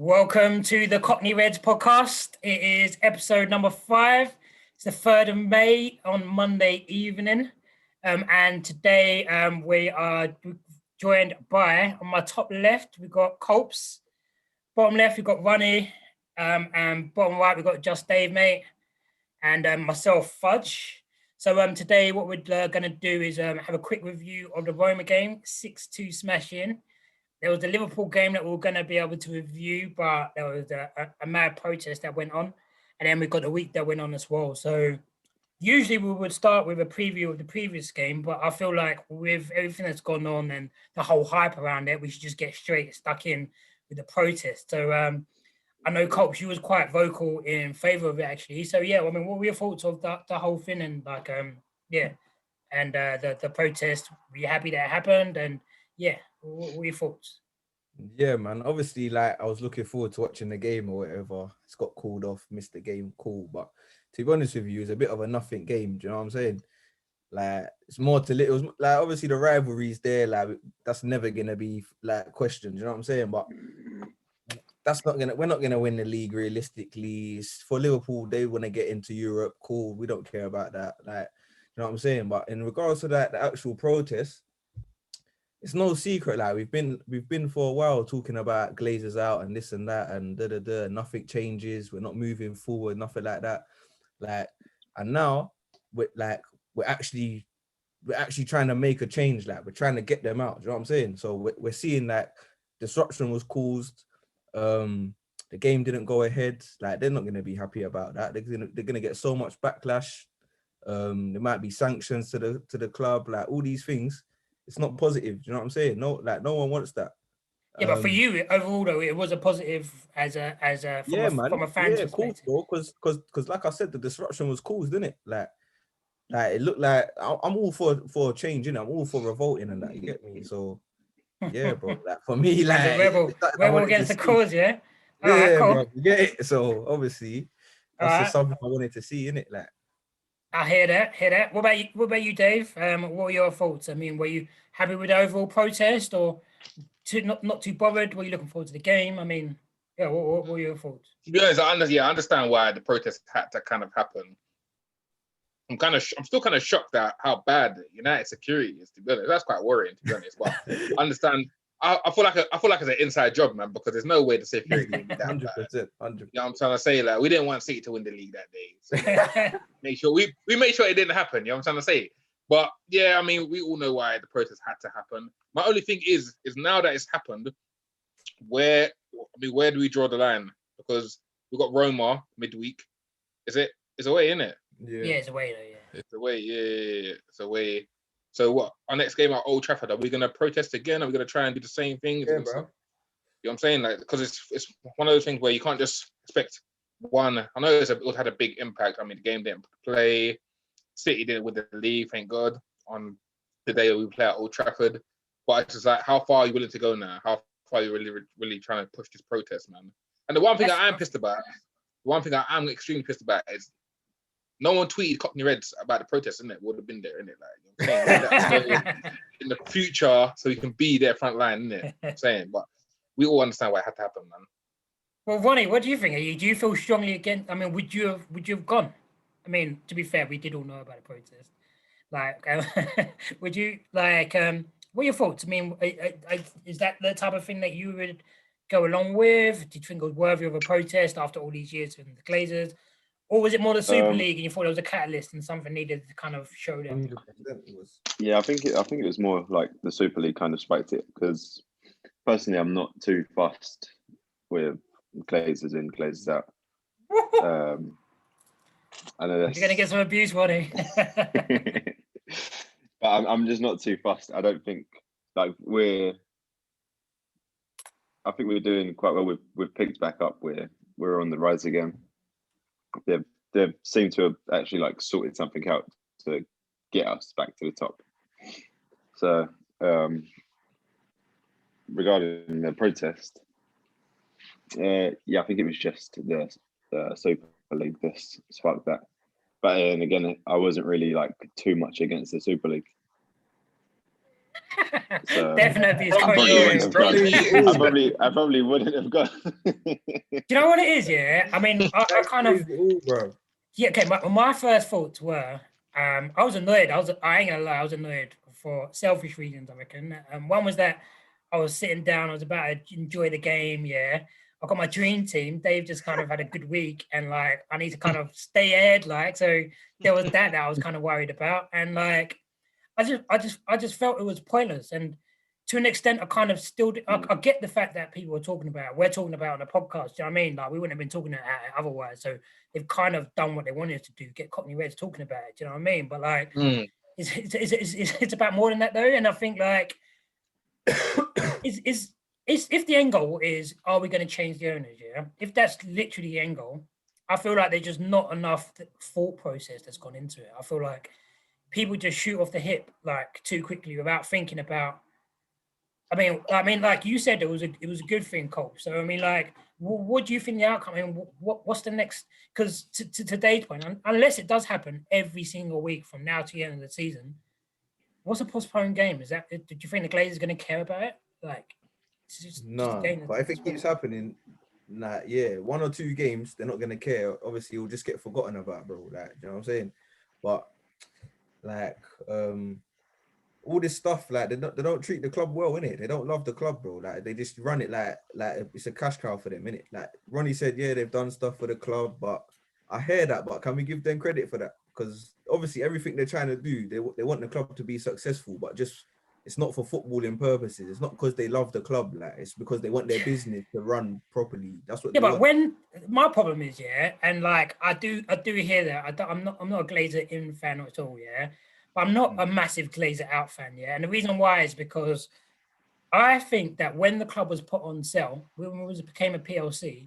Welcome to the Cockney Reds podcast. It is episode number 5. It's the 3rd of May on Monday evening. And today we are joined by, on my top left, we've got Culpz. Bottom left, we've got Ronnie. And bottom right, we've got Just Dave, mate. And myself, Fudge. So today what we're going to do is have a quick review of the Roma game, 6-2 smashing. There was the Liverpool game that we were going to be able to review, but there was a mad protest that went on. And then we got the week that went on as well. So usually we would start with a preview of the previous game, but I feel like with everything that's gone on and the whole hype around it, we should just get straight stuck in with the protest. So I know, Culpz, you was quite vocal in favour of it, actually. So, yeah, I mean, what were your thoughts of the whole thing and, like, and the protest? Were you happy that it happened? And, yeah, what were your thoughts? Yeah, man. Obviously, like, I was looking forward to watching the game or whatever. It's got called off, missed the game, cool. But to be honest with you, it's a bit of a nothing game. Do you know what I'm saying? Like, it's more to little. Like, obviously, the rivalry's there. Like, that's never gonna be like questioned. You know what I'm saying? But that's not gonna. We're not gonna win the league realistically. It's for Liverpool, they want to get into Europe. Cool. We don't care about that. Like, you know what I'm saying? But in regards to that, the actual protest. It's no secret, like we've been for a while talking about Glazers out and this and that and nothing changes, we're not moving forward, nothing like that. Like, and now we're actually trying to make a change, like we're trying to get them out. Do you know what I'm saying? So we're seeing that disruption was caused, the game didn't go ahead, like they're not gonna be happy about that. They're gonna get so much backlash. There might be sanctions to the club, like all these things. It's not positive. Do you know what I'm saying? No, like no one wants that. Yeah, but for you, overall, though, it was a positive from a fan's perspective. Cool, bro. Because like I said, the disruption was caused, didn't it? Like it looked like I'm all for change, you know. I'm all for revolting and that. You get me? So yeah, bro. Like for me, like rebel against the cause, yeah. All right, cool. Bro. You get it? So obviously, that's just something I wanted to see, innit? Like. I hear that. What about you, Dave? What were your thoughts? I mean, were you happy with the overall protest, or not too bothered? Were you looking forward to the game? I mean, yeah. What were your thoughts? To be honest, I understand why the protest had to kind of happen. I'm still kind of shocked at how bad United security is. To be honest, that's quite worrying. To be honest, but I understand. I feel like it's an inside job, man, because there's no way the security would be that 100%, 100%. You know what I'm trying to say? Like, we didn't want City to win the league that day. So make sure we made sure it didn't happen. You know what I'm trying to say? But yeah, I mean, we all know why the protest had to happen. My only thing is now that it's happened, where do we draw the line? Because we got Roma midweek. It's away, isn't it? Yeah, it's away though. Yeah, it's away. Yeah, it's away. So what? Our next game at Old Trafford, are we going to protest again? Are we going to try and do the same thing? Yeah, bro. You know what I'm saying? Like, because it's one of those things where you can't just expect one. I know it had a big impact. I mean, the game didn't play. City didn't win the league, thank God, on the day we play at Old Trafford. But it's just like, how far are you willing to go now? How far are you really trying to push this protest, man? And the one thing I am extremely pissed about is no one tweeted Cockney Reds about the protest, isn't it? Would have been there, isn't it? Like, you know what I'm saying? In the future, so you can be there front line, isn't it? I'm saying, but we all understand why it had to happen, man. Well, Ronnie, what do you think? Do you feel strongly against? I mean, would you have gone? I mean, to be fair, we did all know about the protest. Like, would you like? What are your thoughts? I mean, is that the type of thing that you would go along with? Do you think it was worthy of a protest after all these years with the Glazers? Or was it more the Super League and you thought it was a catalyst and something needed to kind of show them? Yeah, I think it was more like the Super League kind of spiked it, because personally I'm not too fussed with Glazers in, Glazers out. I know you're gonna get some abuse, Ronnie. But I'm just not too fussed. I don't think I think we're doing quite well. We've picked back up. We're on the rise again. They seem to have actually like sorted something out to get us back to the top. So regarding the protest, I think it was just the Super League this sparked that. But then again, I wasn't really like too much against the Super League. So, Definitely, it's I coming probably your wouldn't way. have gone. Probably- I probably wouldn't have gone. Do you know what it is? Yeah, I mean, I kind of bro. yeah. Okay, my first thoughts were I was annoyed. I ain't gonna lie, I was annoyed for selfish reasons. I reckon. One was that I was sitting down. I was about to enjoy the game. Yeah, I got my dream team. Dave just kind of had a good week, and like I need to kind of stay ahead. Like so, there was that I was kind of worried about, and like I just felt it was pointless. And to an extent, I kind of still I get the fact that people are talking about. We're talking about on a podcast. Do you know what I mean? Like we wouldn't have been talking about it otherwise. So they've kind of done what they wanted to do. Get Cockney Reds talking about it. Do you know what I mean? But like, it's about more than that though. And I think like, is if the end goal is, are we going to change the owners? Yeah. If that's literally the end goal, I feel like there's just not enough thought process that's gone into it. I feel like people just shoot off the hip like too quickly without thinking about. I mean, like you said, it was a good thing, Culpz. So I mean, like, what do you think the outcome? I mean, what's the next? Because to today's point, unless it does happen every single week from now to the end of the season, what's a postponed game? Is that? Do you think the Glazers are going to care about it? Like, No, but if it keeps happening, yeah, 1 or 2 games, they're not gonna care. Obviously, it'll just get forgotten about, bro. Like, you know what I'm saying? But like, all this stuff, like they don't treat the club well, innit? They don't love the club, bro. Like they just run it like it's a cash cow for them, innit? Like Ronnie said, yeah, they've done stuff for the club, but I hear that, but can we give them credit for that? Because obviously everything they're trying to do, they want the club to be successful, but just it's not for footballing purposes. It's not because they love the club, like it's because they want their business to run properly. That's what. Yeah, they but want. when my problem is, yeah, and like I do hear that. I'm not a Glazer in fan at all, yeah. But I'm not a massive Glazer out fan, yeah. And the reason why is because I think that when the club was put on sale, when it became a PLC,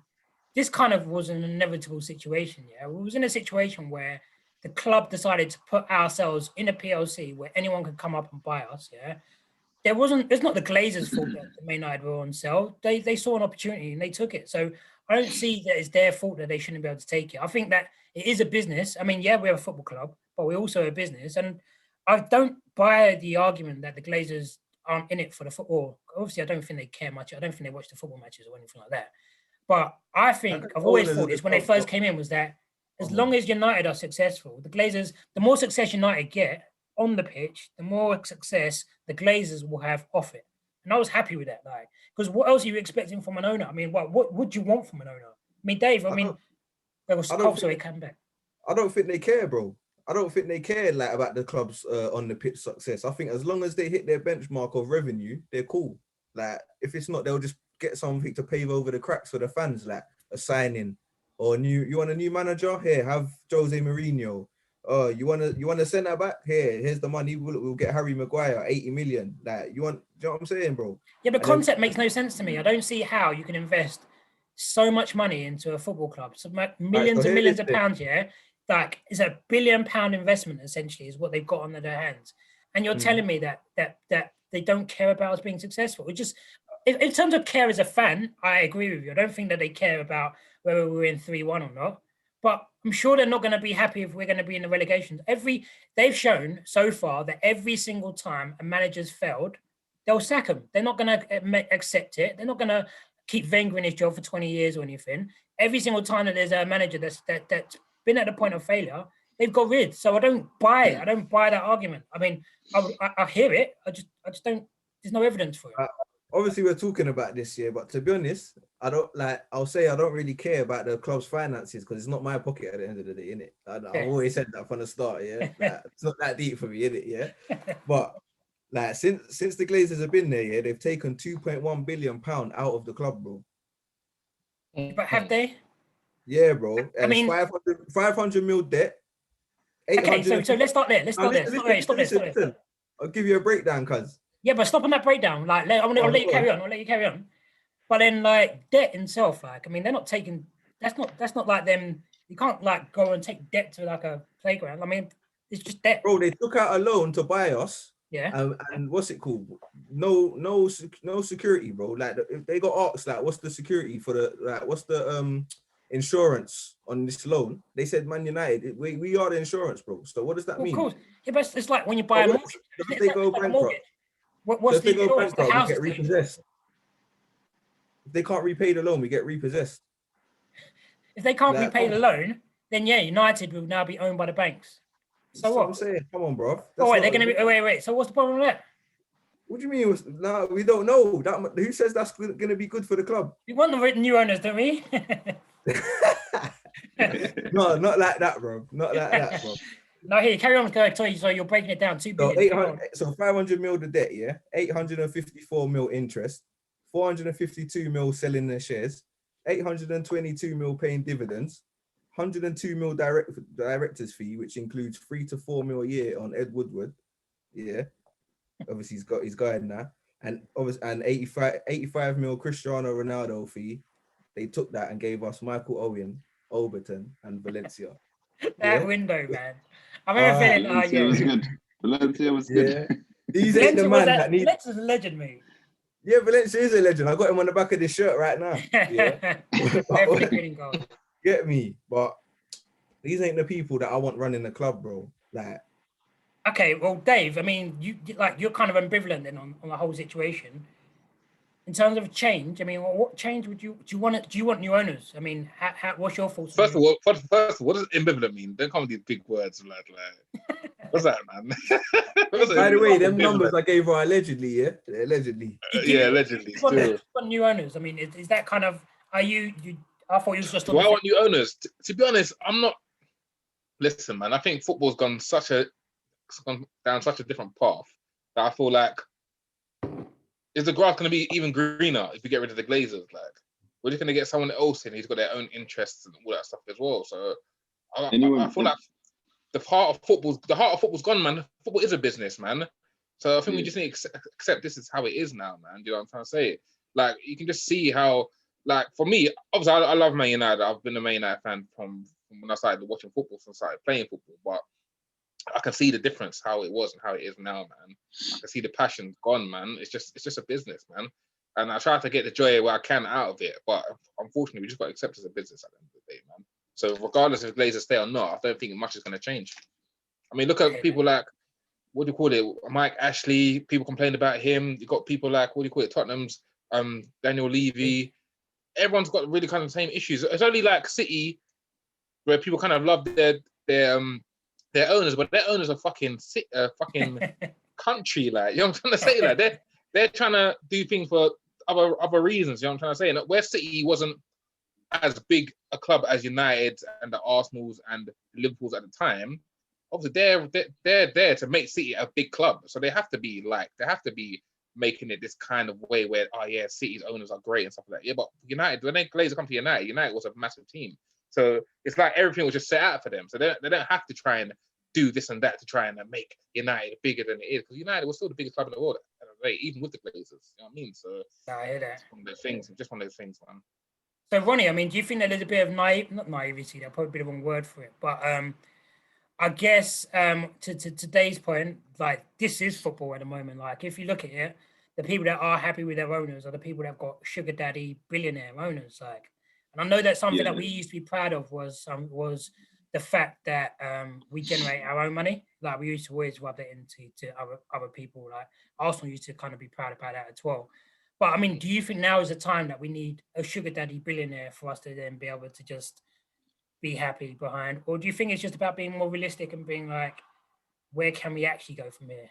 this kind of was an inevitable situation, yeah. We was in a situation where the club decided to put ourselves in a PLC where anyone could come up and buy us, yeah. It's not the Glazers' fault that the Man United were on sale. They saw an opportunity and they took it. So I don't see that it's their fault that they shouldn't be able to take it. I think that it is a business. I mean, yeah, we're a football club, but we're also a business. And I don't buy the argument that the Glazers aren't in it for the football. Obviously, I don't think they care much. I don't think they watch the football matches or anything like that. But I think I've always thought this when they first came in was that as long as United are successful, the Glazers, the more success United get on the pitch, the more success the Glazers will have off it. And I was happy with that, like, because what else are you expecting from an owner? I mean, what would you want from an owner? I mean, Dave, there was Culpz, so he came back. I don't think they care, bro. I don't think they care like about the club's on the pitch success. I think as long as they hit their benchmark of revenue, they're cool. Like if it's not, they'll just get something to pave over the cracks for the fans, like a signing or you want a new manager? Here, have Jose Mourinho. Oh, you want to send that back? Here's the money. We'll get Harry Maguire, 80 million. Like you know what I'm saying, bro? Yeah, the concept makes no sense to me. I don't see how you can invest so much money into a football club, so millions and millions of pounds. Yeah, like it's £1 billion investment essentially is what they've got under their hands. And you're telling me that they don't care about us being successful. It just, in terms of care as a fan, I agree with you. I don't think that they care about whether we're in 3-1 or not. But I'm sure they're not going to be happy if we're going to be in the relegation. They've shown so far that every single time a manager's failed, they'll sack him. They're not going to accept it. They're not going to keep Wenger in his job for 20 years or anything. Every single time that there's a manager that's been at the point of failure, they've got rid. So I don't buy it. I don't buy that argument. I mean, I hear it. I just don't. There's no evidence for it. Obviously, we're talking about this year, but to be honest, I'll say I don't really care about the club's finances because it's not my pocket at the end of the day, innit? I've always said that from the start, yeah. Like, it's not that deep for me, innit? Yeah. But like since the Glazers have been there, yeah, they've taken £2.1 billion out of the club, bro. But have they? Yeah, bro. And I mean, 500 mil debt. Okay, so let's start there. Stop there. I'll give you a breakdown, cuz. Yeah, but stop on that breakdown. Like, I'll let you carry on. I'll let you carry on. But then, like, debt itself, like, I mean, they're not taking. That's not like them. You can't like go and take debt to like a playground. I mean, it's just debt. Bro, they took out a loan to buy us. Yeah. And what's it called? No security, bro. Like, if they got asked, like, what's the security for the what's the insurance on this loan? They said Man United. We are the insurance, bro. So what does that mean? Of course. Yeah, but it's like when you buy a mortgage. They go bankrupt. What's if they the go insurance? The bankrupt, house we get estate. repossessed. If they can't repay the loan, we get repossessed. If they can't Like, repay the come loan, then yeah, United will now be owned by the banks. So That's what I'm what? saying. Come on, bro. Oh, wait, they're going to be. Wait. So what's the problem with that? What do you mean? No, we don't know. Who says that's going to be good for the club? We want the new owners, don't we? No, not like that, bro. Not like that, bro. No, here, carry on. Going to tell you. So you're breaking it down. 2 So billion. so 500 mil the debt, yeah. 854 mil interest, 452 mil selling their shares, 822 mil paying dividends, 102 mil director's fee, which includes 3 to 4 mil a year on Ed Woodward. Yeah, obviously he's going now, and obviously 85 mil Cristiano Ronaldo fee. They took that and gave us Michael Owen, Overton, and Valencia. That window, man. I remember feeling. Valencia was good. Valencia was good. Yeah. These ain't the man that need. Valencia's a legend, mate. Yeah, Valencia is a legend. I got him on the back of this shirt right now. Yeah. Get me, but these ain't the people that I want running the club, bro. Like, okay, well, Dave, I mean, you're kind of ambivalent then on the whole situation. In terms of change, I mean, what change do you want? Do you want new owners? I mean, what's your thoughts? First of all, what does ambivalent mean? Don't come with these big words, like what's that, man? By the way, them numbers I gave are allegedly, yeah, allegedly. Allegedly. You want new owners? I mean, is that kind of? Are you? I thought you was just. Do I want new owners? To be honest, I'm not. Listen, man, I think football's gone down such a different path that I feel like. Is the grass going to be even greener if you get rid of the Glazers? Like, we're just going to get someone else in who's got their own interests and all that stuff as well. So, I feel like the heart of football's gone, man. Football is a business, man. So I think we just need to accept this is how it is now, man. You know what I'm trying to say? Like, you can just see how, like, for me, obviously, I love Man United. I've been a Man United fan from when I started watching football, since I started playing football. But I can see the difference, how it was and how it is now, man. I can see the passion's gone, man. It's just a business, man. And I try to get the joy where I can out of it, but unfortunately, we just got to accept it as a business at the end of the day, man. So regardless if Glazers stay or not, I don't think much is going to change. I mean, look at people like, what do you call it, Mike Ashley. People complain about him. You got people like, what do you call it, Tottenham's Daniel Levy. Everyone's got really kind of the same issues. It's only like City where people kind of love their owners, but their owners are fucking country, like, you know what I'm trying to say? Like, they're trying to do things for other reasons, you know what I'm trying to say? And where City wasn't as big a club as United and the Arsenals and the Liverpools at the time, obviously they're there to make City a big club. So they have to be making it this kind of way where, oh yeah, City's owners are great and stuff like that. Yeah, but United, when they Glazers come to United was a massive team. So it's like everything was just set out for them. So they don't have to try and do this and that to try and make United bigger than it is. Because United was still the biggest club in the world, even with the Glazers. You know what I mean? So I hear that. Just one of those things, man. So Ronnie, I mean, do you think that there's a bit of not naivety? That's probably a bit of a wrong word for it, but I guess to today's point, like, this is football at the moment. Like, if you look at it, the people that are happy with their owners are the people that have got sugar daddy billionaire owners. Like, and I know that something that we used to be proud of was the fact that we generate our own money. Like, we used to always rub that into other people. Like, Arsenal used to kind of be proud about that as well. But I mean, do you think now is the time that we need a sugar daddy billionaire for us to then be able to just be happy behind? Or do you think it's just about being more realistic and being like, where can we actually go from here?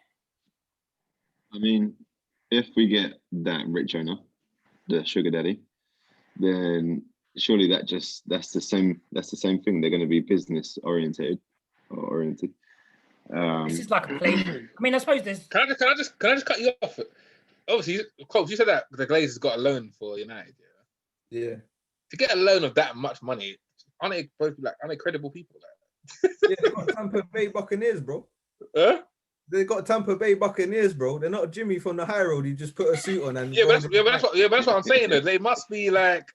I mean, if we get that rich owner, the sugar daddy, then surely that's the same thing. They're going to be business oriented. This is like a play. I mean, I suppose there's. Can I just cut you off? Obviously, Culpz, you said that the Glazers got a loan for United. Yeah. To get a loan of that much money, aren't they credible people? Like? Yeah, they got Tampa Bay Buccaneers, bro. Huh? They got Tampa Bay Buccaneers, bro. They're not Jimmy from the high road. He just put a suit on and. But that's what I'm saying. Though. They must be like.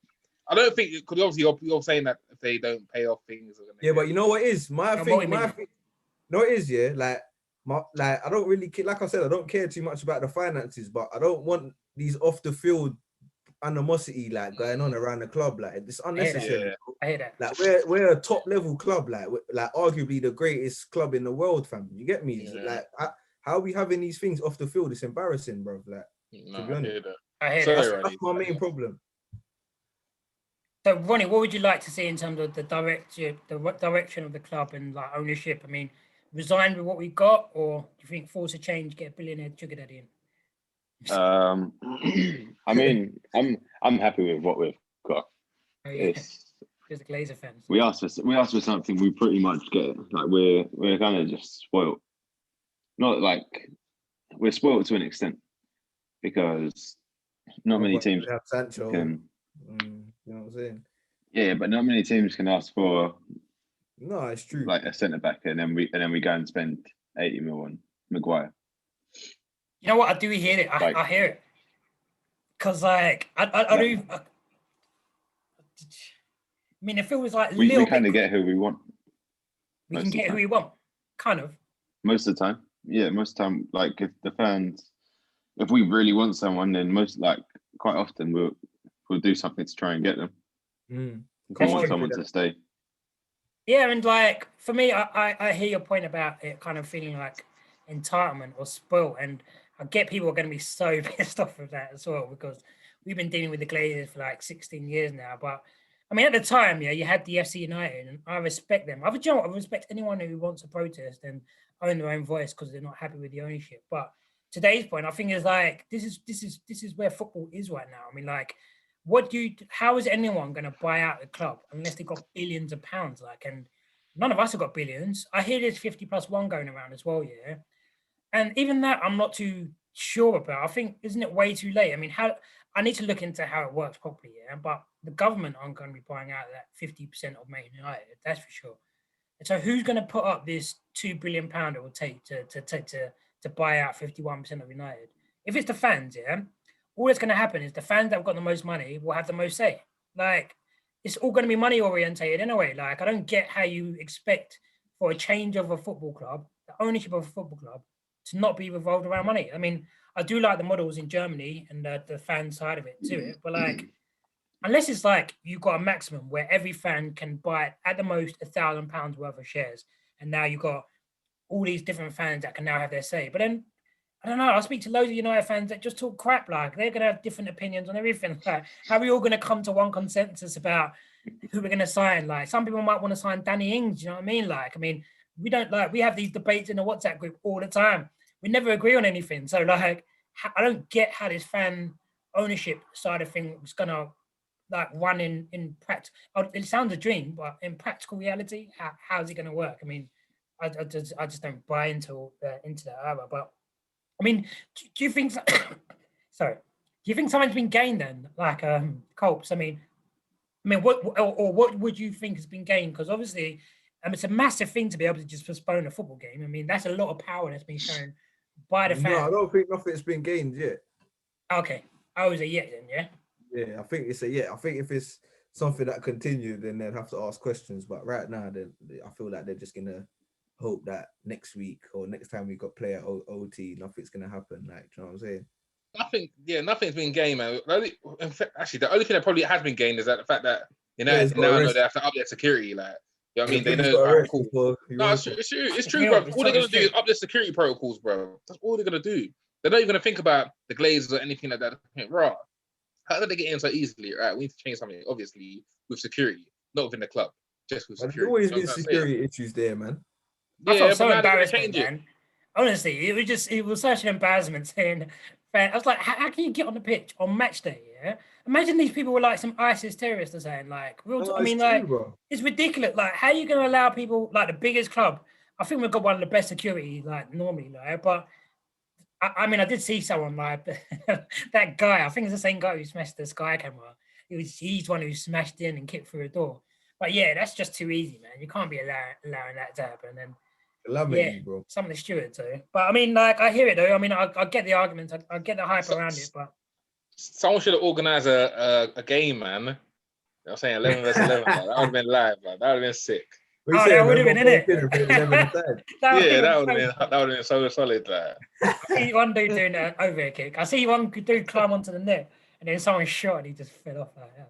I don't think, because obviously you're saying that if they don't pay off things. Yeah, but you know what is my thing. No, it is, yeah. Like I don't really care. Like I said, I don't care too much about the finances, but I don't want these off the field animosity like going on around the club. Like, it's unnecessary. I hear that. Like, we're a top level club. Like arguably the greatest club in the world, fam. You get me? Yeah. Like, how are we having these things off the field? It's embarrassing, bro. Like, No, to be I honest, hear that. I hear Sorry, that. Ronnie. that's my main problem. So, Ronnie, what would you like to see in terms of the direction of the club and like ownership? I mean, resign with what we got, or do you think force a change, get a billionaire sugar daddy in? I mean, I'm happy with what we've got. Oh, yeah. It's Because the Glazer fans. we asked for something, we pretty much get it. Like we're kind of just spoiled. Not like we're spoiled to an extent because not many teams have Sancho. can. You know what I'm saying? Yeah, but not many teams can ask for No, it's true. like a centre back, and then we go and spend 80 mil on Maguire. You know what? I do hear it. I hear it. Because, like, I do. I mean, it feels like We kind of get who we want. We can get who we want, kind of. Most of the time, yeah. Most of the time, like if we really want someone, then quite often we'll do something to try and get them. If we want someone to stay. Yeah, and like for me, I hear your point about it kind of feeling like entitlement or spoil, and I get people are going to be so pissed off with that as well because we've been dealing with the Glazers for like 16 years now. But I mean, at the time, yeah, you had the FC United, and I respect them. I respect anyone who wants to protest and own their own voice because they're not happy with the ownership. But today's point, I think is like this is where football is right now. I mean, like, how is anyone going to buy out the club unless they've got billions of pounds? Like, and none of us have got billions. I hear there's 50+1 going around as well, yeah. And even that, I'm not too sure about. I think, isn't it way too late? I mean, I need to look into how it works properly, yeah. But the government aren't going to be buying out that 50% of Man United, that's for sure. And so, who's going to put up this £2 billion it will take to buy out 51% of United? If it's the fans, yeah, all that's going to happen is the fans that have got the most money will have the most say. Like, it's all going to be money orientated anyway. Like, I don't get how you expect for a change of a football club, the ownership of a football club, to not be revolved around money. I mean, I do like the models in Germany and the fan side of it to it, but like, unless it's like you've got a maximum where every fan can buy at the most £1,000 worth of shares, and now you've got all these different fans that can now have their say. But then, I don't know, I speak to loads of United fans that just talk crap, like they're going to have different opinions on everything. Like, how are we all going to come to one consensus about who we're going to sign? Like, some people might want to sign Danny Ings, you know what I mean? Like, I mean, we have these debates in the WhatsApp group all the time. We never agree on anything. So, like, I don't get how this fan ownership side of things is going to like run in practice. It sounds a dream, but in practical reality, how is it going to work? I mean, I just don't buy into that either. But I mean, do you think? Sorry, do you think something's been gained then, like Culpz? I mean, what would you think has been gained? Because obviously, it's a massive thing to be able to just postpone a football game. I mean, that's a lot of power that's been shown by the fans. No, I don't think nothing's been gained yet. Okay, I was a yet then, yeah. Yeah, I think it's a yeah. I think if it's something that continued, then they'd have to ask questions. But right now, I feel like they're just gonna hope that next week or next time we got play at OT, nothing's gonna happen. Like, do you know what I'm saying? Nothing's been gained, man. Actually, the only thing that probably has been gained is that the fact that now know they have to up their security. Like, you know what I mean? They know. Cool. No, it's true, bro. All they're gonna do is up their security protocols, bro. That's all they're gonna do. They're not even gonna think about the Glazers or anything like that. Raw. How did they get in so easily? Right, we need to change something, obviously, with security, not within the club, just with security. There's always been security issues there, man. I felt so embarrassed, man. Honestly, it was such an embarrassment saying, I was like, how can you get on the pitch on match day? Yeah, imagine these people were like some ISIS terrorists or something. Like, I mean, like, it's ridiculous. Like, how are you going to allow people like the biggest club? I think we've got one of the best security, like normally, like, but. I mean, I did see someone like that guy. I think it's the same guy who smashed the Sky camera. He's one who smashed in and kicked through a door. But yeah, that's just too easy, man. You can't be allowing that to happen. And bro. Some of the stewards too. But I mean, like, I hear it though. I mean, I get the arguments. I get the hype around it. But someone should have organized a game, man. You know what I'm saying? 11 versus 11. Like, that would have been live, man. That would have been sick. That would have been in it. That would have been so solid. Like. I see one dude doing an overhead kick. I see one dude climb onto the net, and then someone shot, and he just fell off. Like that.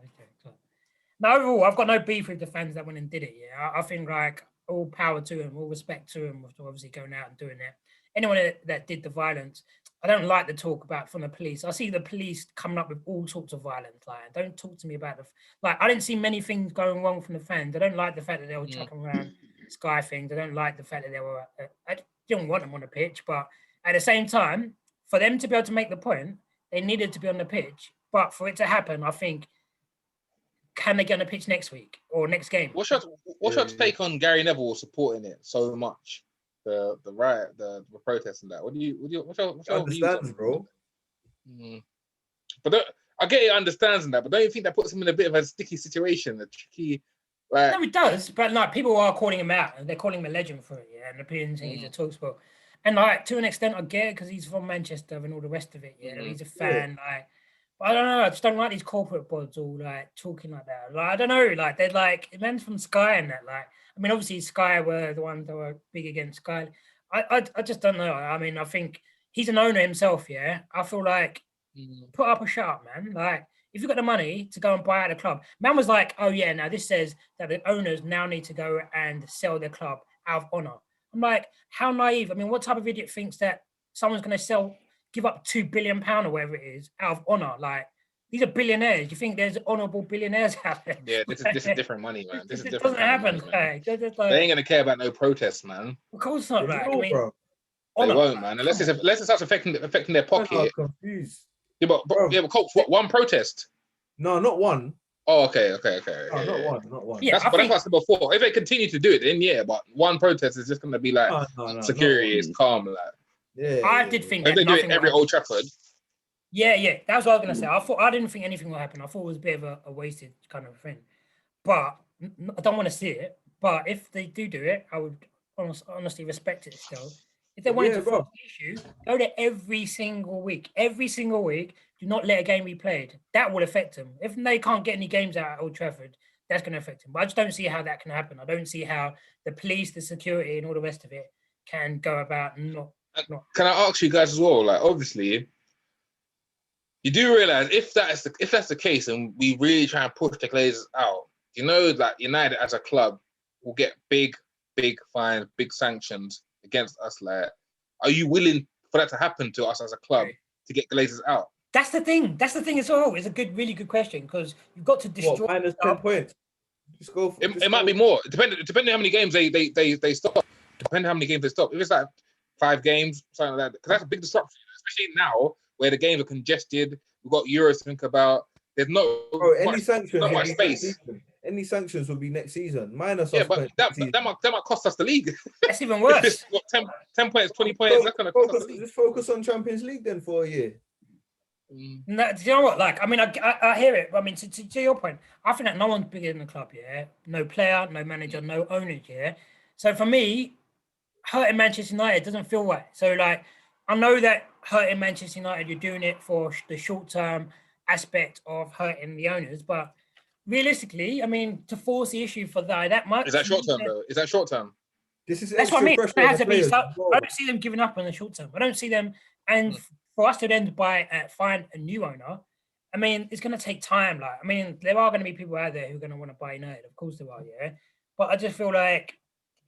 Now, overall, I've got no beef with the fans that went and did it. Yeah, I think like all power to them, all respect to them for obviously going out and doing it. anyone that did the violence. I don't like the talk about from the police. I see the police coming up with all sorts of violence. Like, don't talk to me about I didn't see many things going wrong from the fans. I don't like the fact that they were chucking around Sky things. I don't like the fact that they were. I didn't want them on the pitch, but at the same time, for them to be able to make the point, they needed to be on the pitch. But for it to happen, I think, can they get on the pitch next week or next game? What's your take on Gary Neville supporting it so much? The riot, the protest and that. What's your understands, bro? But I get it, understands and that. But don't you think that puts him in a bit of a sticky situation, a tricky? Like, no, it does. But like, people are calling him out, and they're calling him a legend for it. Yeah, and opinions he's a talksport. And like, to an extent, I get it because he's from Manchester and all the rest of it. Yeah, he's a fan. Like, but I don't know. I just don't like these corporate bods all like talking like that. Like, I don't know. Like, they're like, men's from Sky and that. Like, I mean, obviously Sky were the ones that were big against Sky. I just don't know. I mean, I think he's an owner himself. Yeah, I feel like put up or shut up, man. Like, if you've got the money to go and buy out the club, man was like, oh yeah, now this says that the owners now need to go and sell their club out of honor. I'm like, how naive? I mean, what type of idiot thinks that someone's going to give up £2 billion or whatever it is out of honor? Like, these are billionaires. You think there's honorable billionaires out there? Yeah, this is different money, man. This doesn't happen. Money, they ain't gonna care about no protests, man. Of course not, right? I mean, they won't, man. Unless it starts affecting their pocket. I'm confused. Yeah, but Culpz, what, one protest? No, not one. Oh, okay. No, not one. Yeah, that's what I said before. If they continue to do it, then yeah, but one protest is just gonna be like security is calm, like. Yeah, I did think if they do it every Old Trafford. Yeah, that's what I was gonna say. I didn't think anything would happen. I thought it was a bit of a wasted kind of thing, but I don't want to see it. But if they do it, I would honestly respect it still. If they wanted to force the issue, go there every single week. Every single week, do not let a game be played. That will affect them. If they can't get any games out at Old Trafford, that's going to affect them. But I just don't see how that can happen. I don't see how the police, the security, and all the rest of it can go about not. Can I ask you guys as well? Like, obviously, you do realize if that's the case, and we really try and push the Glazers out, you know, that United as a club will get big fines, big sanctions against us. Like, are you willing for that to happen to us as a club to get Glazers out? That's the thing. That's the thing as well. It's a really good question because you've got to destroy. Minus 10 points. Just go. It might be more. Depending how many games they stop. Depending how many games they stop. If it's like 5 games, something like that, because that's a big disruption, especially now where the games are congested. We've got Euros to think about. There's any sanctions. Not much space. Any sanctions will be next season. Minus. Yeah, but that might cost us the league. That's even worse. What, 10 points, 20 points. That's gonna cost us the league. Just focus on Champions League then for a year. No, do you know what? Like, I mean, I hear it. I mean, to your point, I think that no one's bigger than the club. Yeah, no player, no manager, no owners. Yeah. So for me, hurting Manchester United doesn't feel right. So like, I know that hurting Manchester United, you're doing it for the short-term aspect of hurting the owners, but realistically, I mean, to force the issue for that much. Is that short-term though? Is that short-term? That's what I mean. It has to be. I don't see them giving up on the short term. I don't see them. And for us to then find a new owner, I mean, it's going to take time. Like, I mean, there are going to be people out there who are going to want to buy United. Of course there are, yeah. But I just feel like,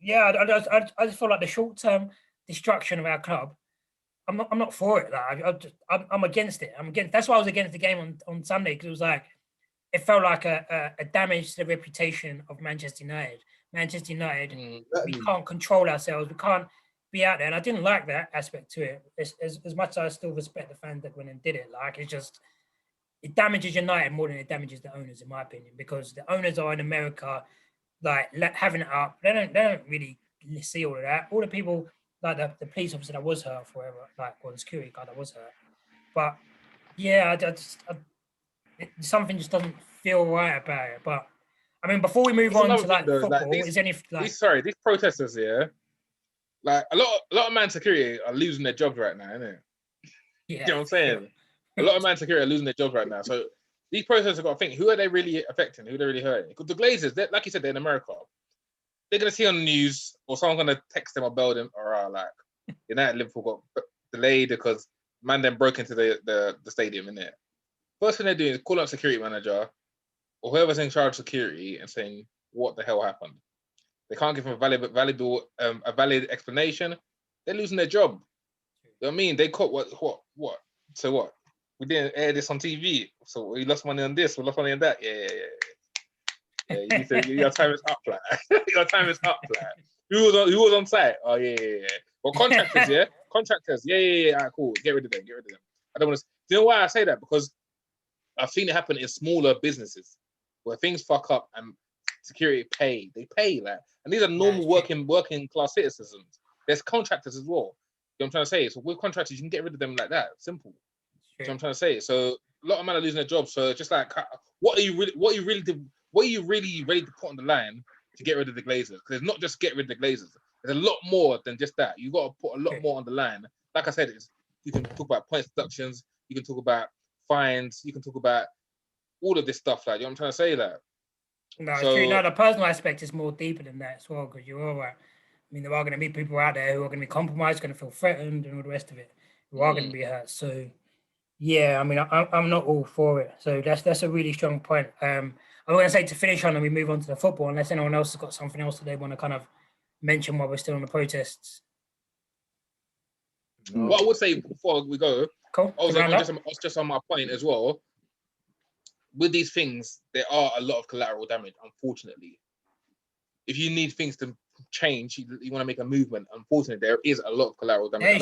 I just feel like the short-term destruction of our club, I'm not for it. Like, I'm against it. That's why I was against the game on Sunday, because it was like, it felt like a damage to the reputation of Manchester United. Manchester United, we can't control ourselves. We can't be out there. And I didn't like that aspect to it. As much as I still respect the fans that went and did it. Like, it damages United more than it damages the owners, in my opinion, because the owners are in America, like, having it up. They don't really see all of that. All the people, like the police officer that was hurt forever, like, or the security guard that was hurt. But yeah, something just doesn't feel right about it. But I mean, before we move on to like football, is any like these protesters here, like a lot of man security are losing their jobs right now, isn't it? Yeah, you know what I'm saying? A lot of man security are losing their jobs right now. So these protesters have got to think, who are they really affecting? Who are they really hurting? Because the Glazers, like you said, they're in America. They're gonna see on the news, or someone's gonna text them or bell them, or like United Liverpool got delayed because man then broke into the stadium, innit? First thing they're doing is call up security manager or whoever's in charge of security and saying what the hell happened. They can't give them a valid explanation. They're losing their job. You know what I mean? They caught what? So what? We didn't air this on TV, so we lost money on this, we lost money on that. Yeah. You need to, your time is up, like. Your time is up, like. Who was on site? Oh yeah. But contractors, yeah. All right, cool. Get rid of them. I don't want to. Do you know why I say that? Because I've seen it happen in smaller businesses where things fuck up and security they pay like, and these are normal working class citizens. There's contractors as well. You know what I'm trying to say? So with contractors, you can get rid of them like that. Simple. You know what I'm trying to say? So a lot of men are losing their jobs. So just like, what are you really ready to put on the line to get rid of the Glazers? Because it's not just get rid of the Glazers. There's a lot more than just that. You got to put a lot more on the line. Like I said, you can talk about points deductions. You can talk about fines. You can talk about all of this stuff. Like, you know what I'm trying to say? Like, no, it's true. No, the personal aspect is more deeper than that as well. Because you're all right. I mean, there are going to be people out there who are going to be compromised, going to feel threatened, and all the rest of it, who are going to be hurt. So, yeah, I mean, I'm not all for it. So that's a really strong point. I'm going to say to finish on and we move on to the football, unless anyone else has got something else that they want to kind of mention while we're still on the protests. What I would say before we go, cool. Just on my point as well, with these things, there are a lot of collateral damage, unfortunately. If you need things to change, you want to make a movement, unfortunately, there is a lot of collateral damage. I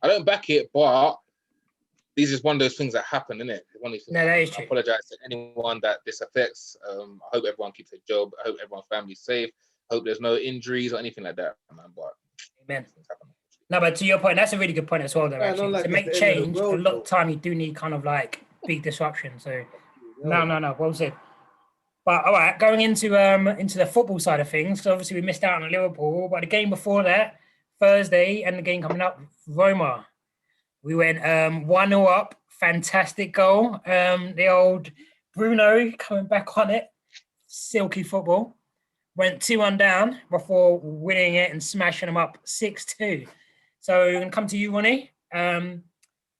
don't back it, but these is one of those things that happen, isn't it? That is true. I apologize to anyone that this affects. I hope everyone keeps their job. I hope everyone's family's safe. I hope there's no injuries or anything like that, man. But amen. No, but to your point, that's a really good point as well, though. Actually, to make change, a lot of time you do need kind of like big disruption. So, no, well said. But all right, going into the football side of things, because obviously we missed out on Liverpool, but the game before that, Thursday, and the game coming up, Roma. We went 1-0 up, fantastic goal. The old Bruno coming back on it, silky football. Went 2-1 down before winning it and smashing them up 6-2. So I'm going to come to you, Ronnie. What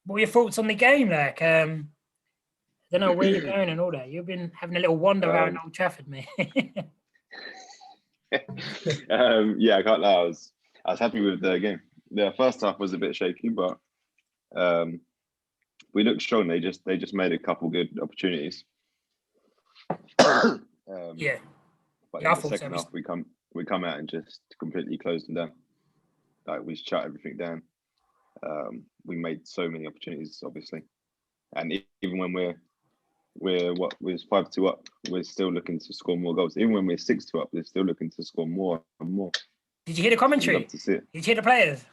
were your thoughts on the game? Like, I don't know where you're going and all that. You've been having a little wander around Old Trafford, mate. Yeah, I can't lie. I was happy with the game. The first half was a bit shaky, but we looked strong. They just made a couple good opportunities. Yeah. But in the second half, we come out and just completely closed them down. Like, we shut everything down. We made so many opportunities, obviously, and even when we're 5-2 up, we're still looking to score more goals. Even when we're 6-2 up, we're still looking to score more and more. Did you hear the commentary? Love to see it. Did you hear the players?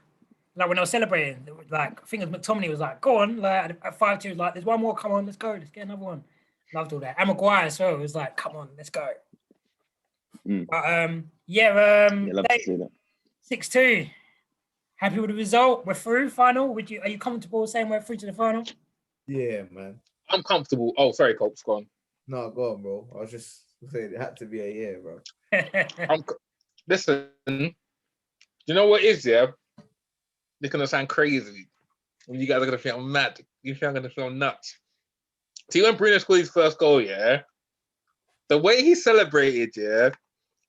Like, when I was celebrating, like, I think it was McTominay was like, "Go on!" Like at 5-2, was like, "There's one more. Come on, let's go. Let's get another one." Loved all that. And Maguire as well was like, "Come on, let's go." But love to see that. 6-2. Happy with the result? We're through final. Are you comfortable saying we're through to the final? Yeah, man. I'm comfortable. Oh, sorry, Culpz, go on. No, go on, bro. I was just saying it had to be a year, bro. Listen, you know what it is, yeah? It's gonna sound crazy. And you guys are gonna think I'm mad. You think I'm gonna feel nuts. See, when Bruno scored his first goal, yeah, the way he celebrated, yeah,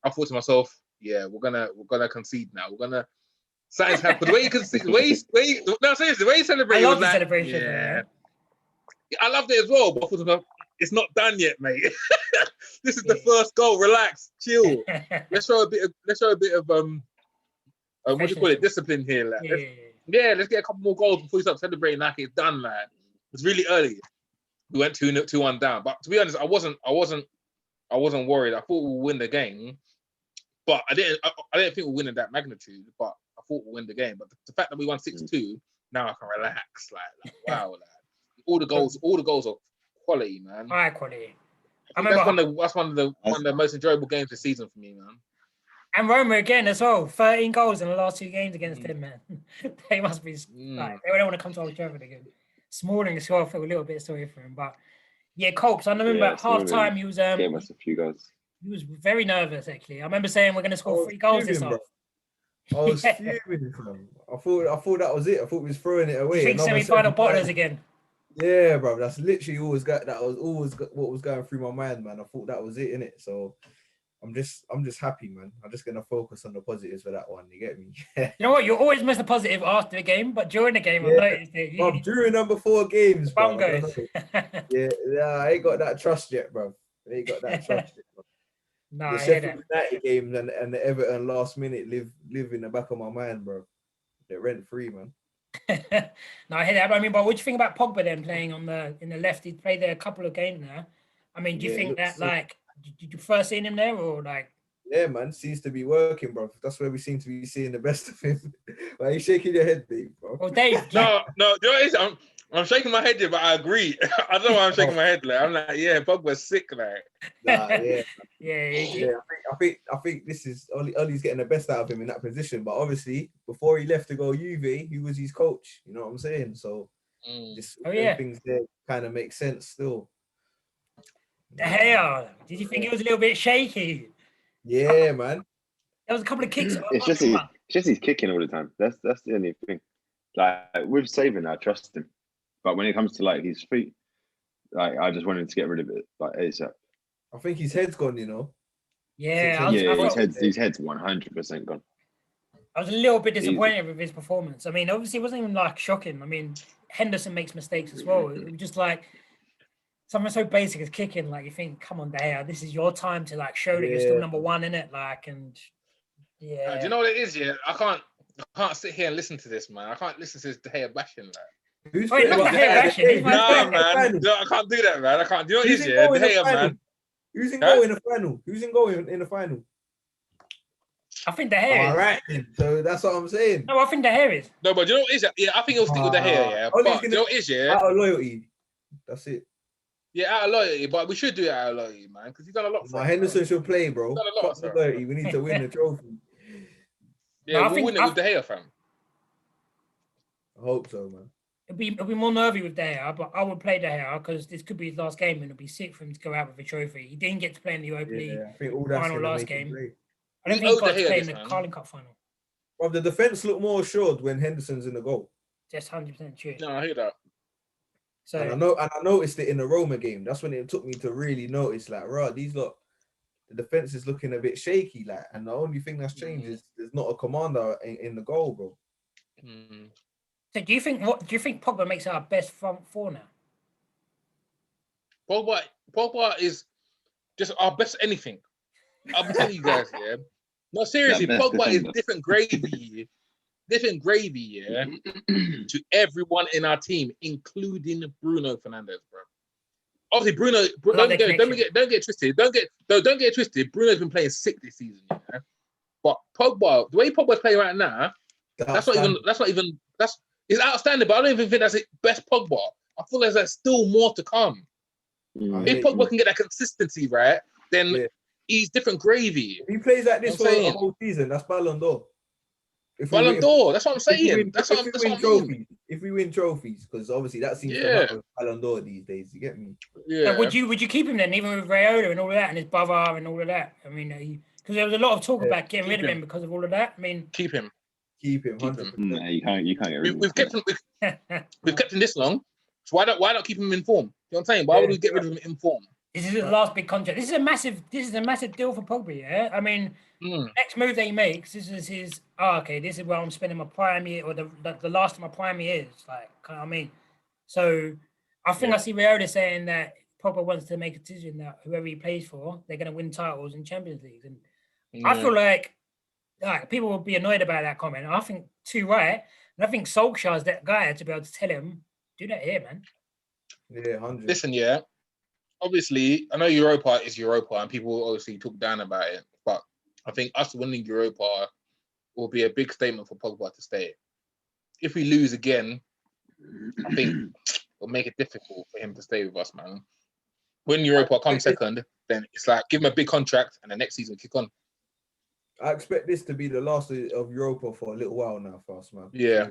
I thought to myself, yeah, we're gonna concede now. We're gonna something's happened. The way he conceded, no, seriously, the way he celebrated. I love was the celebration. Yeah. I loved it as well, but I thought to myself, it's not done yet, mate. This is the first goal. Relax, chill. Let's show a bit of what do you call it? Discipline here, lad. Let's get a couple more goals before you start celebrating like it's done, lad. It's really early. We went 2-1 down, but to be honest, I wasn't worried. I thought we'll win the game, but I didn't think we'll win in that magnitude. But I thought we'll win the game. But the fact that we won 6-2, now I can relax. Like wow, lad. All the goals are quality, man. High quality. That's one of the most enjoyable games this season for me, man. And Roma again as well. 13 goals in the last 2 games against him, man. They must be like, they don't want to come to Old Trafford again. Smalling as well, I feel a little bit sorry for him. But yeah, Culpz, I remember at half time he was gave us a few goals. He was very nervous actually. I remember saying we're gonna score 3 goals this half. I was fuming from him. I thought that was it. I thought we was throwing it away. You think semi-final bottlers again? Yeah, bro. That's literally what was going through my mind, man. I thought that was it, innit? So I'm just happy, man. I'm just gonna focus on the positives for that one. You get me? You know what? You're always most positive after the game, but during the game, I've Yeah. noticed it. Bro, during number 4 games, bro. Bum I don't goes. know. Yeah, I ain't got that trust yet, bro. I ain't got that trust yet, bro. No, The I hear that. Sheffield United games and the Everton last minute live in the back of my mind, bro. They're rent free, man. No, I hear that. But I mean, but what do you think about Pogba then playing in the left? He's played there a couple of games now. I mean, do you Yeah, think looks that sick. like did you first seen him there or like? Yeah, man, seems to be working, bro. That's where we seem to be seeing the best of him. Why are you shaking your head, Dave, bro? Well, Dave, No, you know what it is? I'm shaking my head here, but I agree. I don't know why I'm shaking my head. Like, I'm like, yeah, Pogba's sick. Like, Nah, yeah, yeah. I think this is Ollie's getting the best out of him in that position. But obviously, before he left to go Juve, he was his coach. You know what I'm saying? So just things there kind of make sense still. De Gea, did you think it was a little bit shaky? Yeah, man. There was a couple of kicks. It's just he's kicking all the time. That's the only thing. Like with saving, I trust him, but when it comes to like his feet, like I just wanted to get rid of it like ASAP. I think his head's gone. You know. Yeah, his head's 100% gone. I was a little bit disappointed with his performance. I mean, obviously, it wasn't even like shocking. I mean, Henderson makes mistakes as well. It was just like something so basic as kicking. Like you think, come on, De Gea, this is your time to like show that you're still number 1 in it. Like, and yeah. do you know what it is? Yeah, I can't sit here and listen to this, man. I can't listen to this De Gea bashing. Like, Who's Wait, not De Gea bashing. no, man. No, I can't do that, man. I can't. Do you know what it is? Yeah, De Gea, man. Who's in goal in the final? Who's in goal in the final? I think De Gea. All right, then. So that's what I'm saying. No, I think De Gea is. No, but do you know what it is? Yeah, I think it'll stick with De Gea. Yeah, but do you know what it is? Yeah, out of loyalty. That's it. Yeah, out of loyalty, but we should do it out of loyalty, man, because he's done a lot for us. Henderson should play, bro. He's done a lot for loyalty. We need to win the trophy. Yeah, we'll win it with De Gea, fam. I hope so, man. It'll be more nervy with De Gea, but I would play De Gea because this could be his last game and it'll be sick for him to go out with a trophy. He didn't get to play in the Europa League I think all that's final last game. I don't We think he owe got De to Gea play in this, the man. Carling Cup final. Well, the defense looked more assured when Henderson's in the goal. Just 100% true. No, I hear that. So And I noticed it in the Roma game. That's when it took me to really notice, like, right, the defense is looking a bit shaky, like, and the only thing that's changed is there's not a commander in the goal, bro. So do you think Pogba makes our best front 4 now? Pogba is just our best anything. I'm telling you guys, yeah. No, seriously, Pogba is different gravy, yeah, to everyone in our team, including Bruno Fernandes, bro. Obviously, Bruno. Don't get twisted. Don't get twisted. Bruno's been playing sick this season, yeah. But Pogba, the way Pogba's playing right now, that's it's outstanding. But I don't even think that's the best Pogba. I feel like there's still more to come. If Pogba can get that consistency right, then he's different gravy. If he plays like this for a whole season, that's Ballon d'Or. Ballon d'Or. That's what I'm saying. That's what I mean. If we win trophies, because obviously that seems to happen Ballon d'Or these days. You get me? Yeah. So would you keep him then, even with Raiola and all of that, and his brother and all of that? I mean, because there was a lot of talk about getting rid of him because of all of that. I mean, keep him. 100%. No, you can't get rid of him. We've kept him this long. So why not keep him in form? You know what I'm saying? Why would we get rid of him in form? This is his last big contract. This is a massive deal for Pogba, yeah? I mean, next move that he makes, this is his, this is where I'm spending my prime year, or the last of my prime years, like, you know what I mean? So I think I see Raiola saying that Pogba wants to make a decision that whoever he plays for, they're going to win titles in Champions League. And I feel like people will be annoyed about that comment. I think too right. And I think Solskjaer's that guy to be able to tell him, do that here, man. Yeah, 100. Listen, yeah. Obviously, I know Europa is Europa, and people obviously talk down about it. But I think us winning Europa will be a big statement for Pogba to stay. If we lose again, I think it'll make it difficult for him to stay with us, man. When Europa comes second, then it's like give him a big contract, and the next season kick on. I expect this to be the last of Europa for a little while now for us, man. Yeah.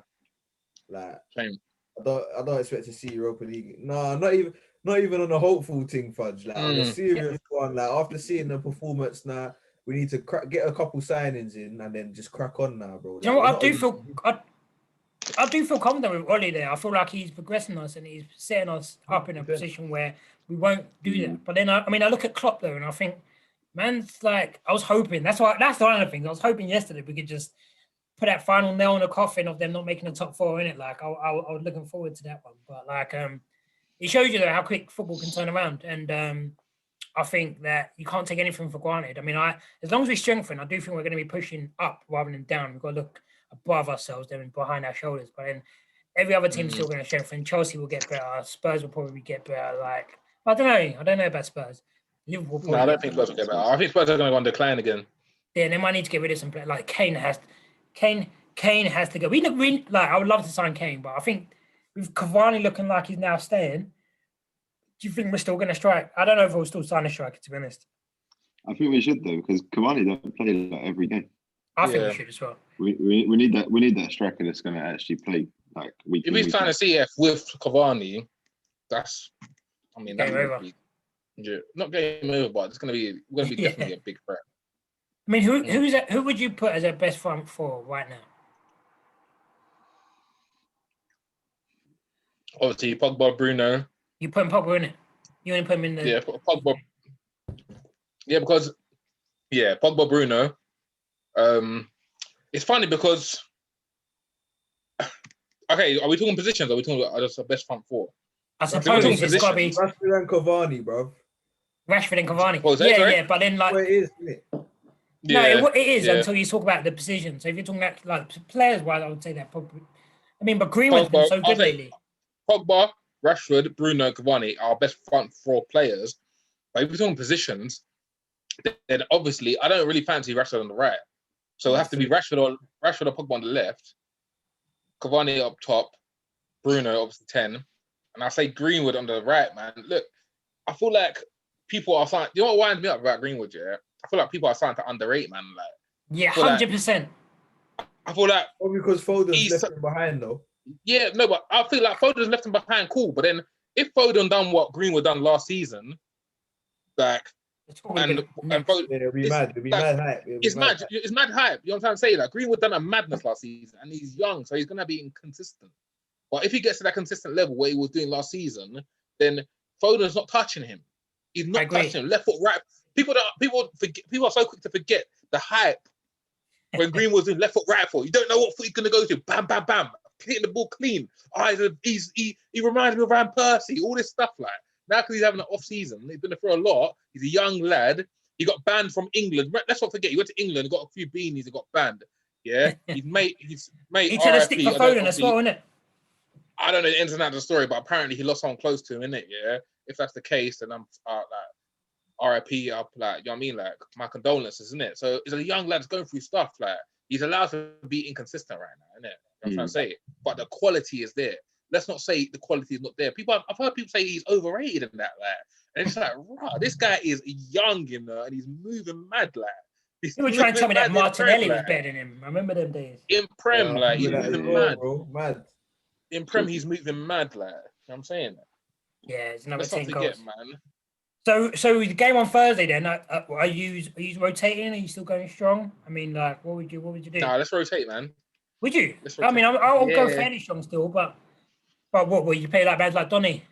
Like, same. I don't expect to see Europa League. No, not even on a hopeful thing, Fudge. Like on a serious one. Like after seeing the performance now, we need to get a couple signings in and then just crack on now, bro. Like, you know what? I do feel confident with Ollie there. I feel like he's progressing us and he's setting us up in a position where we won't do that. But then I look at Klopp though, and I think Man's like, I was hoping. That's one of the things. I was hoping yesterday we could just put that final nail in the coffin of them not making the top 4 in it. Like, I was looking forward to that one. But like, it shows you though how quick football can turn around. And I think that you can't take anything for granted. I mean, as long as we strengthen, I do think we're going to be pushing up rather than down. We've got to look above ourselves than behind our shoulders. But then every other team's still going to strengthen. Chelsea will get better. Spurs will probably get better. Like, I don't know. I don't know about Spurs. Liverpool. No, I don't think Spurs will get better. I think Spurs are going to go on decline again. Yeah, they might need to get rid of some players. Like Kane has to go. We like. I would love to sign Kane, but I think with Cavani looking like he's now staying. Do you think we're still going to strike? I don't know if we'll still sign a striker, to be honest. I think we should though, because Cavani don't play like every game. I think we should as well. We need that. We need that striker that's going to actually play like week. If he's trying to CF with Cavani, that's. I mean, that's not game over, but it's going to be definitely a big threat. I mean, who would you put as our best front four right now? Obviously, Pogba, Bruno. You put Pogba in it. You only put him in the. Yeah, Pogba. Yeah, because Pogba, Bruno. It's funny because. Okay, are we talking positions? Or are we talking about just the best front four? I suppose it's got to be Rashford and Cavani, bro. Rashford and Cavani. Oh, yeah, but then like. Well, it is, isn't it? No, it is until you talk about the position. So if you're talking about like players-wise, I would say that probably. I mean, but Greenwood's been so good lately. Pogba, Rashford, Bruno, Cavani are best front four players. But if we're talking positions, then obviously I don't really fancy Rashford on the right. So it'll have to be Rashford or Pogba on the left, Cavani up top, Bruno obviously 10, and I say Greenwood on the right, man. Look, I feel like people are starting. You know what winds me up about Greenwood? Yeah, I feel like people are starting to underrate, man. Like, yeah, 100%. I feel like because Foden's left him behind though. Yeah, no, but I feel like Foden's left him behind, cool. But then if Foden done what Greenwood done last season, like, and Foden, it'll be mad. It'll be mad hype. It's mad. It's mad hype. You know what I'm trying to say? Like, Greenwood done a madness last season, and he's young, so he's gonna be inconsistent. But if he gets to that consistent level where he was doing last season, then Foden's not touching him. He's not touching him. Left foot, right. People are so quick to forget the hype when Greenwood was doing left foot, right foot. You don't know what foot he's gonna go to. Bam, bam, bam. Hitting the ball clean. He reminds me of Van Persie. All this stuff like now because he's having an off season. He's been through a lot. He's a young lad. He got banned from England. Let's not forget he went to England. Got a few beanies. He got banned. Yeah, his mate. He tried to stick for Foden as well, innit? I don't know the ins and outs of the story, but apparently he lost someone close to him, innit? Yeah. If that's the case, then I'm like RIP up, like, you know what I mean? Like, my condolences, isn't it? So he's a young lad that's going through stuff. Like, he's allowed to be inconsistent right now, isn't it? I'm trying to say. But the quality is there. Let's not say the quality is not there. I've heard people say he's overrated in that, like, and it's like, right, this guy is young, you know, and he's moving mad, like. You were trying to tell me that Martinelli was better than him. I remember them days. In Prem, like, he's moving mad. Bro, mad. In Prem, he's moving mad, like. You know what I'm saying? Yeah, it's another 10 goals. Forget, man. So the game on Thursday then, are you rotating? Are you still going strong? I mean, like, what would you do? Nah, let's rotate, man. Would you? I mean, I'll go fairly strong still, but what will you play like bad like Donny?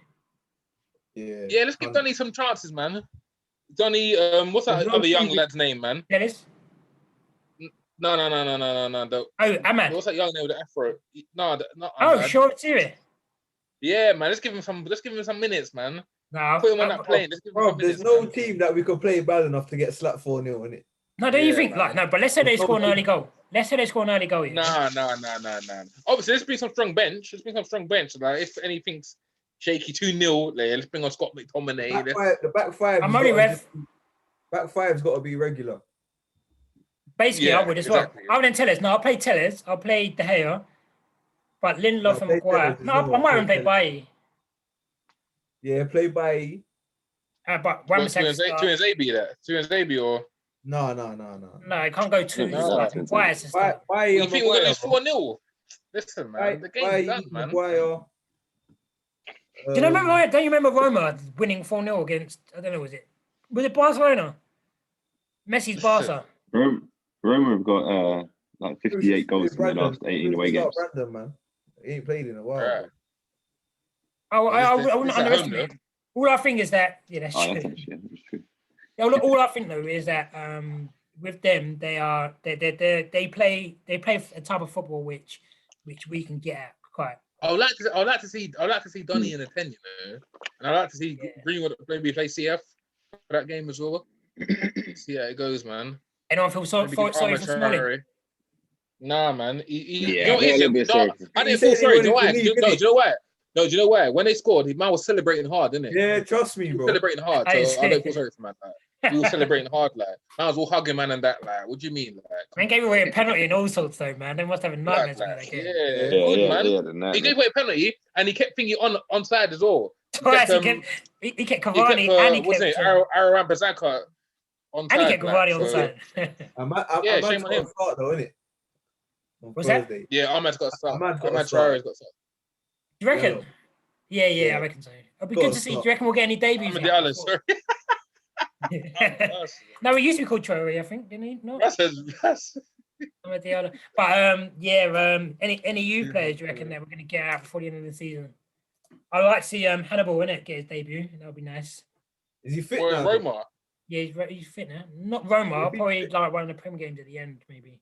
Yeah, let's give Donny some chances, man. Donny, what's that other young lad's name, man? Dennis? No. Oh, Ahmad. What's that young name with the afro? No, not Ahmad. Oh, sure, it's Yeah, man. Let's give him some minutes, man. No, put him on that plane. There's no team that we could play bad enough to get slapped 4-0 in it. No, don't you think? Man. Like, no, but let's say they score an early goal. Yeah. No. Obviously, let's bring some strong bench. Like, if anything's shaky 2-0, let's bring on Scott McTominay. The back five. I'm only ref. Back five's got to be regular. Basically, I would as well. I wouldn't tell us. No, I'll play Tellers. I'll play De Gea. But Lindelof and Maguire. No, I might even play Bailly. Yeah, play Bailly. But Tuanzebe there. Tuanzebe or... No. No, it can't go two. Like Maguire's and stuff. You think we're going to lose 4-0? Listen, man. The game's done, man. Maguire. Don't you remember Roma winning 4-0 against, I don't know, was it Barcelona? Messi's Barca. Roma have got like 58 goals in the last 18 away games. Brandon, man. He ain't played in a while. Right. I wouldn't underestimate him. All I think is that, that's true. That's true. Yeah, look, all I think though is that with them, they play a type of football which we can get at quite. I would like to see Donny in a 10, you know, and I'd like to see Greenwood maybe play CF for that game as well. See how it goes, man. Anyone feel sorry for Smalling? Nah, man. Yeah, you know what it is? I didn't feel sorry. Do you know why? No, do you know why? When they scored, man was celebrating hard, didn't it? Yeah, trust me, bro. Celebrating hard, so I don't feel sorry for man. Like, he was celebrating hard, like man was all hugging man and that. Like, what do you mean? Like, man gave away a penalty and all sorts, though, man. They must have a nightmare about that game. Yeah, good, man. He gave away a penalty and he kept thinking on side as well. He kept Cavani and he kept Aaron Bazaka on side. And he kept Cavani on side. Yeah, shame on him. Start though, innit? What's that? Yeah, Ahmad's got to start. Ahmad Traore's got to start. Do you reckon? Yeah, I reckon so. It'll be good to see. Do you reckon we'll get any debuts? Sorry. No, he used to be called Traore, I think, didn't he? No. That's But any youth players do you reckon that we're going to get out before the end of the season? I'd like to see Hannibal get his debut. That would be nice. Is he fit now? Roma? Yeah, he's fit now. Not Roma. Probably like one of the Premier games at the end, maybe.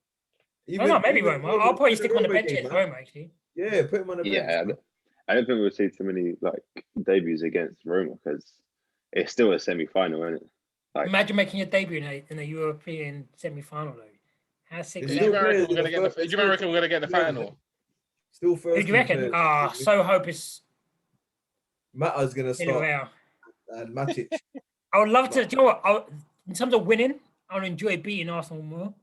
Maybe Roma. I'll probably stick him on the bench at Roma, actually. Yeah, put him on the bench. Yeah, I don't think we'll see too many like debuts against Roma because it's still a semi-final, isn't it? Like, imagine making your debut in a European semi-final, though. How sick is that? Do you reckon we're going to get the final? Still first. Who do you reckon? So hope it's Mata's going to start. And Matic. I would love to. Do you know what? In terms of winning, I would enjoy beating Arsenal more,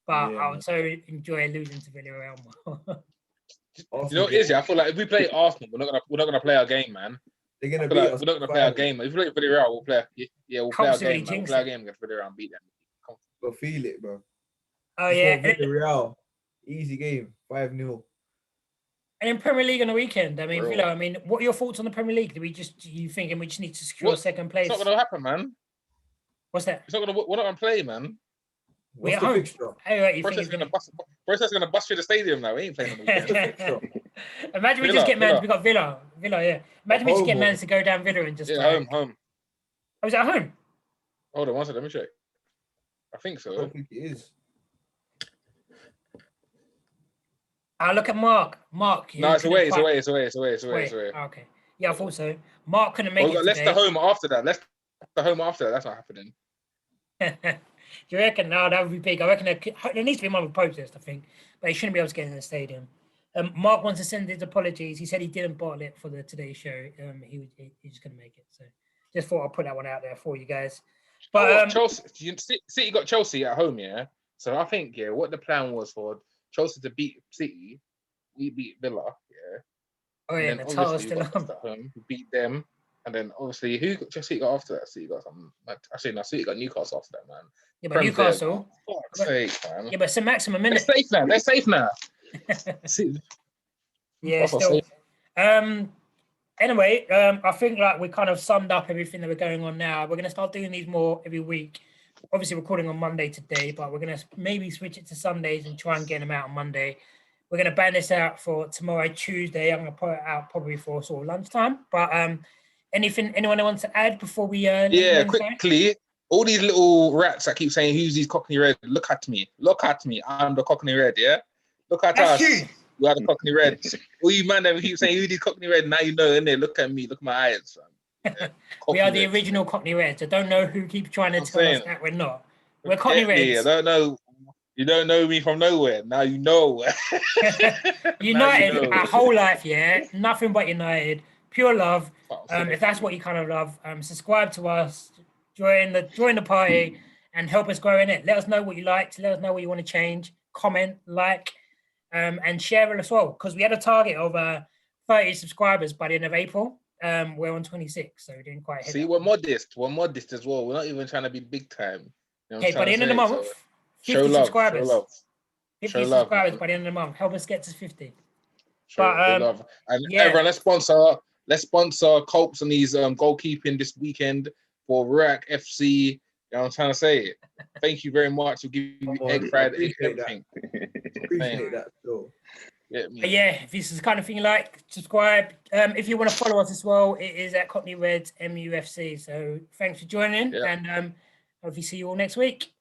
but I would so enjoy losing to Villarreal more. You know what it is? I feel like if we play Arsenal, we're not gonna play our game, man. They're gonna beat us. We're not gonna play our game. If we play Villarreal, we'll play. Yeah, we'll play our game. We'll play our game against Villarreal and beat them. We'll feel it, bro. Oh yeah, Villarreal, easy game, 5-0. And in Premier League on the weekend, I mean, Villa. I mean, what are your thoughts on the Premier League? You thinking we just need to secure second place? It's not gonna happen, man. What's that? We're not gonna play, man. What's the fixture? Process gonna bust through the stadium now. We ain't playing on the weekend. Imagine we just get man. We got Villa, yeah. Imagine we just get man to go down Villa and just home. Oh, is it at home? Hold on, one second. Let me check. I think so. I don't think it is. Look at Mark. No, it's away. Okay. Yeah, I thought so. Mark couldn't make it today. Leicester home after that. That's not happening. Do you reckon? No, that would be big. I reckon there needs to be a moment of protest, I think, but he shouldn't be able to get in the stadium. Mark wants to send his apologies. He said he didn't bottle it for the Today Show. He's just going to make it. So just thought I'll put that one out there for you guys. But Chelsea, City got Chelsea at home, yeah. So I think what the plan was for Chelsea to beat City, we beat Villa, yeah. Oh yeah, the title's still on. We beat them. And then obviously, who City got after that? City got some. Actually, no, City got Newcastle after that, man. Yeah, but Newcastle. Fuck's sake, man. Yeah, but St. Maximum, minute. They're safe now. Yeah, still. Anyway, I think like we kind of summed up everything that we're going on now. We're gonna start doing these more every week. Obviously, recording on Monday today, but we're gonna maybe switch it to Sundays and try and get them out on Monday. We're gonna ban this out for tomorrow, Tuesday. I'm gonna put it out probably for sort of lunchtime, but anyone wants to add before we quickly, all these little rats that keep saying who's these Cockney Red, look at me, I'm the Cockney Red, yeah, look at us, we are the Cockney Reds. All you man that keep saying who's these Cockney Red, now you know, innit? Look at me, look at my eyes, yeah. We are the original Cockney Reds. I don't know who keeps trying to tell us that we're not. We're Cockney Reds. I don't know. You don't know me from nowhere. Now you know. United, our whole life, yeah, nothing but United. Pure love. If that's what you kind of love, subscribe to us, join the party, and help us grow in it. Let us know what you liked. Let us know what you want to change. Comment, like, and share it as well. Because we had a target of 30 subscribers by the end of April. We're on 26, so we didn't quite hit. See, we're modest. We're modest as well. We're not even trying to be big time. You know okay, by the end of the month, 50 subscribers. 50 subscribers by the end of the month. Help us get to 50. Show love. And everyone, let's sponsor Culpz and his goalkeeping this weekend for Rurak FC. You know what I'm trying to say? Thank you very much. We'll give you egg fried, everything. Appreciate that. Yeah, if this is the kind of thing you like, subscribe. If you want to follow us as well, it is at Cockney Reds MUFC. So thanks for joining, and Hopefully see you all next week.